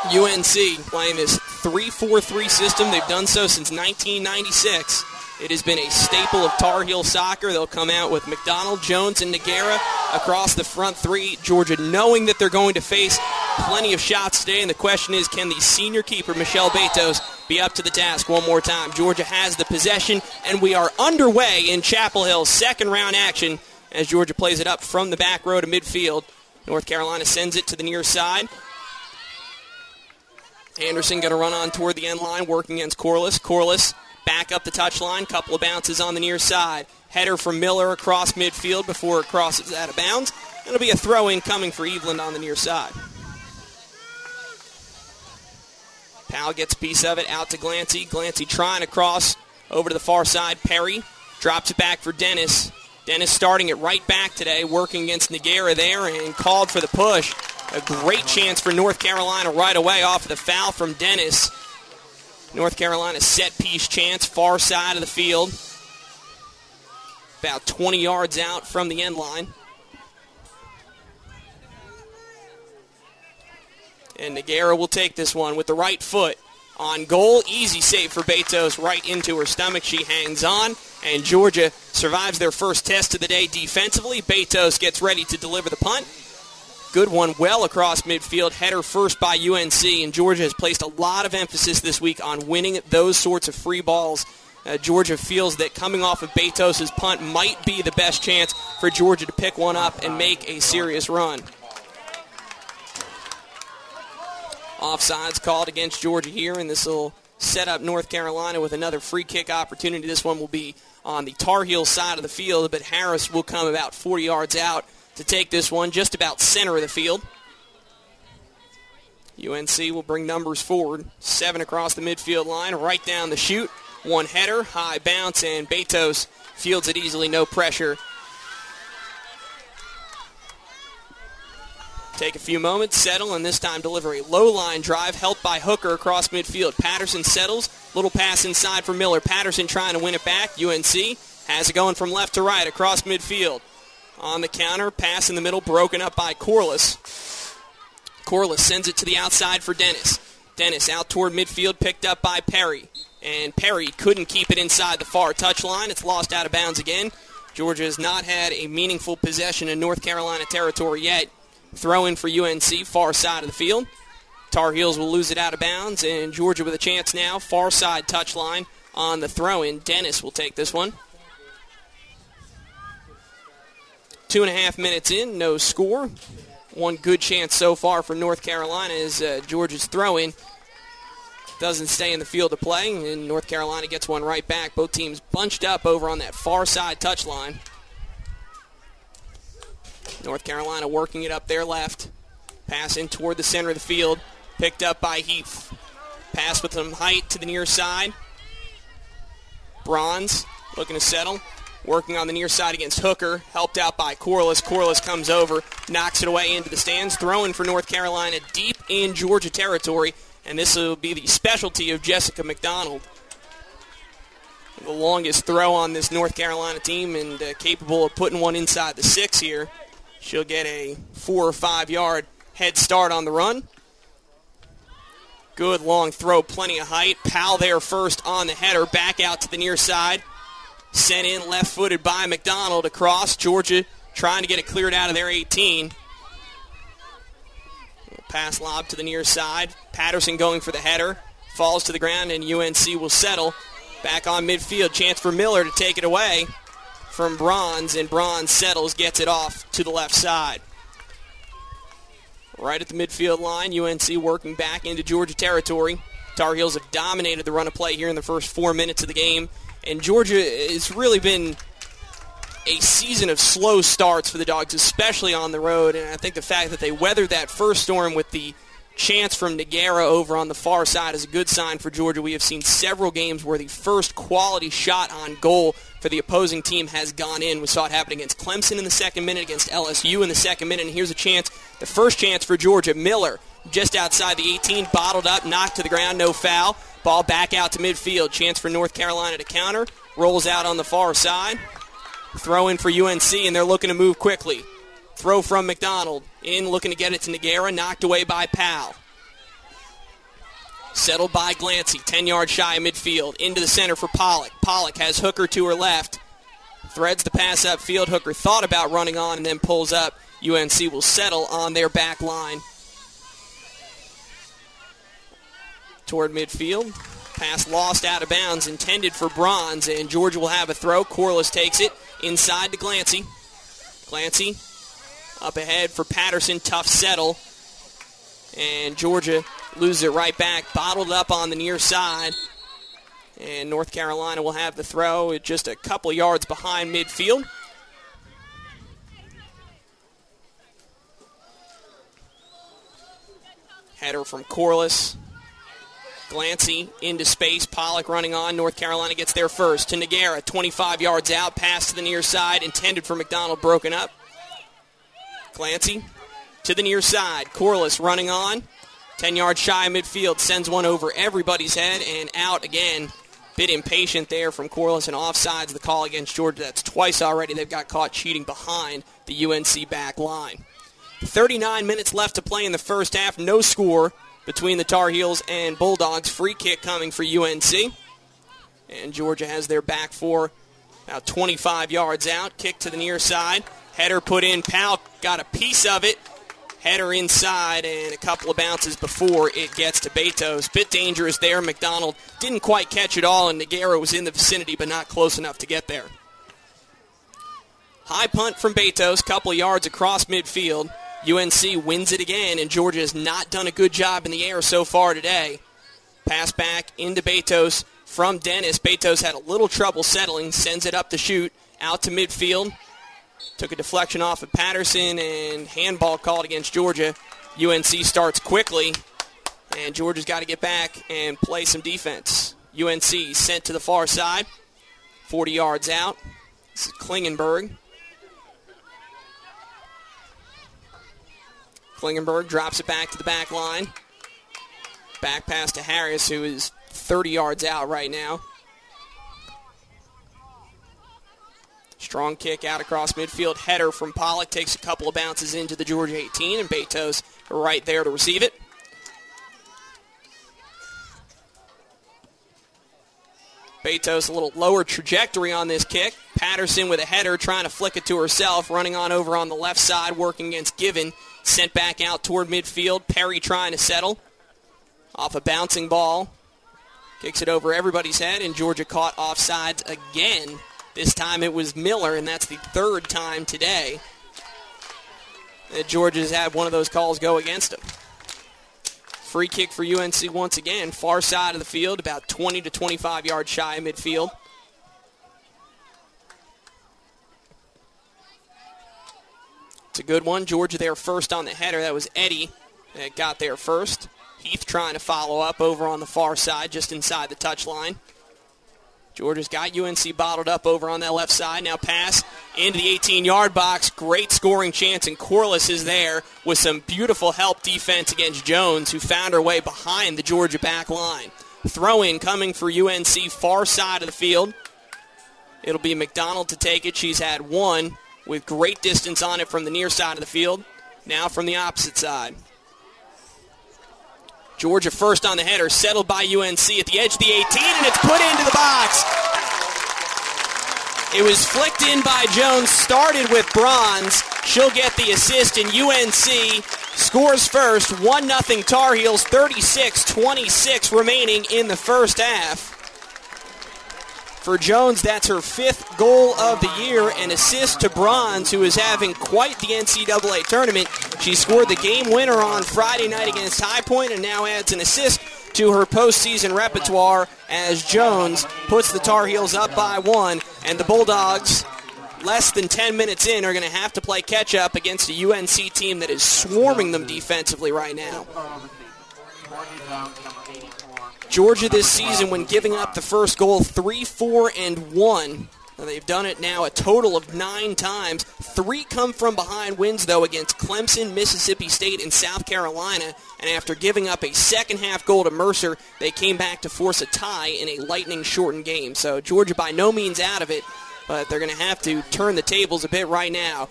UNC playing this 3-4-3 system. They've done so since 1996. It has been a staple of Tar Heel soccer. They'll come out with McDonald, Jones, and Nogueira across the front three. Georgia knowing that they're going to face plenty of shots today, and the question is, can the senior keeper, Michelle Betos, be up to the task one more time? Georgia has the possession, and we are underway in Chapel Hill's second round action as Georgia plays it up from the back row to midfield. North Carolina sends it to the near side. Anderson going to run on toward the end line, working against Corliss. Corliss back up the touchline, couple of bounces on the near side. Header from Miller across midfield before it crosses out of bounds. It'll be a throw-in coming for Eveland on the near side. Powell gets a piece of it out to Glancy. Glancy trying to cross over to the far side. Perry drops it back for Dennis. Dennis starting it right back today, working against Nogueira there and called for the push. A great chance for North Carolina right away off of the foul from Dennis. North Carolina set-piece chance, far side of the field. About 20 yards out from the end line. And Nogueira will take this one with the right foot. On goal, easy save for Betos right into her stomach. She hangs on, and Georgia survives their first test of the day defensively. Betos gets ready to deliver the punt. Good one well across midfield. Header first by UNC, and Georgia has placed a lot of emphasis this week on winning those sorts of free balls. Georgia feels that coming off of Betos' punt might be the best chance for Georgia to pick one up and make a serious run. Offsides called against Georgia here, and this will set up North Carolina with another free kick opportunity. This one will be on the Tar Heel side of the field, but Harris will come about 40 yards out to take this one, just about center of the field. UNC will bring numbers forward. 7 across the midfield line, right down the chute. One header, high bounce, and Betos fields it easily, no pressure. Take a few moments, settle, and this time deliver a low-line drive, helped by Hooker across midfield. Patterson settles, little pass inside for Miller. Patterson trying to win it back. UNC has it going from left to right across midfield. On the counter, pass in the middle, broken up by Corliss. Corliss sends it to the outside for Dennis. Dennis out toward midfield, picked up by Perry. And Perry couldn't keep it inside the far touchline. It's lost out of bounds again. Georgia has not had a meaningful possession in North Carolina territory yet. Throw in for UNC, far side of the field. Tar Heels will lose it out of bounds, and Georgia with a chance now. Far side touchline on the throw-in. Dennis will take this one. 2.5 minutes in, no score. One good chance so far for North Carolina is Georgia's throw-in. Doesn't stay in the field to play, and North Carolina gets one right back. Both teams bunched up over on that far side touchline. North Carolina working it up their left. Pass in toward the center of the field. Picked up by Heath. Pass with some height to the near side. Bronze looking to settle. Working on the near side against Hooker. Helped out by Corliss. Corliss comes over. Knocks it away into the stands. Throwing for North Carolina deep in Georgia territory. And this will be the specialty of Jessica McDonald. The longest throw on this North Carolina team and capable of putting one inside the 6 here. She'll get a 4 or 5 yard head start on the run. Good long throw, plenty of height. Powell there first on the header, back out to the near side. Sent in left-footed by McDonald across. Georgia trying to get it cleared out of their 18. Pass lob to the near side. Patterson going for the header. Falls to the ground, and UNC will settle. Back on midfield, chance for Miller to take it away from Bronze, and Bronze settles, gets it off to the left side. Right at the midfield line, UNC working back into Georgia territory. Tar Heels have dominated the run of play here in the first 4 minutes of the game, and Georgia has really been a season of slow starts for the Dogs, especially on the road, and I think the fact that they weathered that first storm with the chance from Nogueira over on the far side is a good sign for Georgia. We have seen several games where the first quality shot on goal for the opposing team has gone in. We saw it happen against Clemson in the second minute, against LSU in the second minute, and here's a chance, the first chance for Georgia. Miller just outside the 18, bottled up, knocked to the ground, no foul. Ball back out to midfield. Chance for North Carolina to counter. Rolls out on the far side. Throw in for UNC, and they're looking to move quickly. Throw from McDonald. In, looking to get it to Nogueira. Knocked away by Powell. Settled by Glancy, 10 yards shy of midfield. Into the center for Pollock. Pollock has Hooker to her left. Threads the pass upfield. Hooker thought about running on and then pulls up. UNC will settle on their back line. Toward midfield. Pass lost out of bounds, intended for Bronze, and Georgia will have a throw. Corliss takes it inside to Glancy. Glancy up ahead for Patterson. Tough settle. And Georgia loses it right back. Bottled up on the near side. And North Carolina will have the throw at just a couple yards behind midfield. Header from Corliss. Glancy into space. Pollock running on. North Carolina gets there first. To Noguera, 25 yards out. Pass to the near side. Intended for McDonald. Broken up. Glancy to the near side. Corliss running on. 10 yards shy of midfield. Sends one over everybody's head and out again. Bit impatient there from Corliss, and offsides the call against Georgia. That's twice already they've got caught cheating behind the UNC back line. 39 minutes left to play in the first half. No score between the Tar Heels and Bulldogs. Free kick coming for UNC. And Georgia has their back four about 25 yards out. Kick to the near side. Header put in. Powell got a piece of it. Header inside and a couple of bounces before it gets to Betos. Bit dangerous there. McDonald didn't quite catch it all, and Noguera was in the vicinity but not close enough to get there. High punt from Betos, couple of yards across midfield. UNC wins it again, and Georgia has not done a good job in the air so far today. Pass back into Betos from Dennis. Betos had a little trouble settling, sends it up to shoot, out to midfield. Took a deflection off of Patterson, and handball called against Georgia. UNC starts quickly, and Georgia's got to get back and play some defense. UNC sent to the far side, 40 yards out. This is Klingenberg. Klingenberg drops it back to the back line. Back pass to Harris, who is 30 yards out right now. Strong kick out across midfield. Header from Pollock takes a couple of bounces into the Georgia 18, and Betos right there to receive it. Betos a little lower trajectory on this kick. Patterson with a header trying to flick it to herself, running on over on the left side, working against Given. Sent back out toward midfield. Perry trying to settle. Off a bouncing ball. Kicks it over everybody's head, and Georgia caught offsides again. This time it was Miller, and that's the third time today that Georgia's had one of those calls go against them. Free kick for UNC once again, far side of the field, about 20 to 25 yards shy of midfield. It's a good one. Georgia there first on the header. That was Eddie that got there first. Heath trying to follow up over on the far side, just inside the touchline. Georgia's got UNC bottled up over on that left side. Now pass into the 18-yard box. Great scoring chance, and Corliss is there with some beautiful help defense against Jones, who found her way behind the Georgia back line. Throw-in coming for UNC, far side of the field. It'll be McDonald to take it. She's had one with great distance on it from the near side of the field. Now from the opposite side. Georgia first on the header, settled by UNC at the edge of the 18, and it's put into the box. It was flicked in by Jones, started with Bronze. She'll get the assist, and UNC scores first. 1-0 Tar Heels, 36-26 remaining in the first half. For Jones, that's her fifth goal of the year, an assist to Bronze, who is having quite the NCAA tournament. She scored the game winner on Friday night against High Point and now adds an assist to her postseason repertoire as Jones puts the Tar Heels up by one, and the Bulldogs, less than 10 minutes in, are going to have to play catch-up against a UNC team that is swarming them defensively right now. Georgia this season, when giving up the first goal, 3-4-1. They've done it now a total of 9 times. 3 come from behind wins, though, against Clemson, Mississippi State, and South Carolina. And after giving up a second-half goal to Mercer, they came back to force a tie in a lightning-shortened game. So Georgia by no means out of it, but they're going to have to turn the tables a bit right now.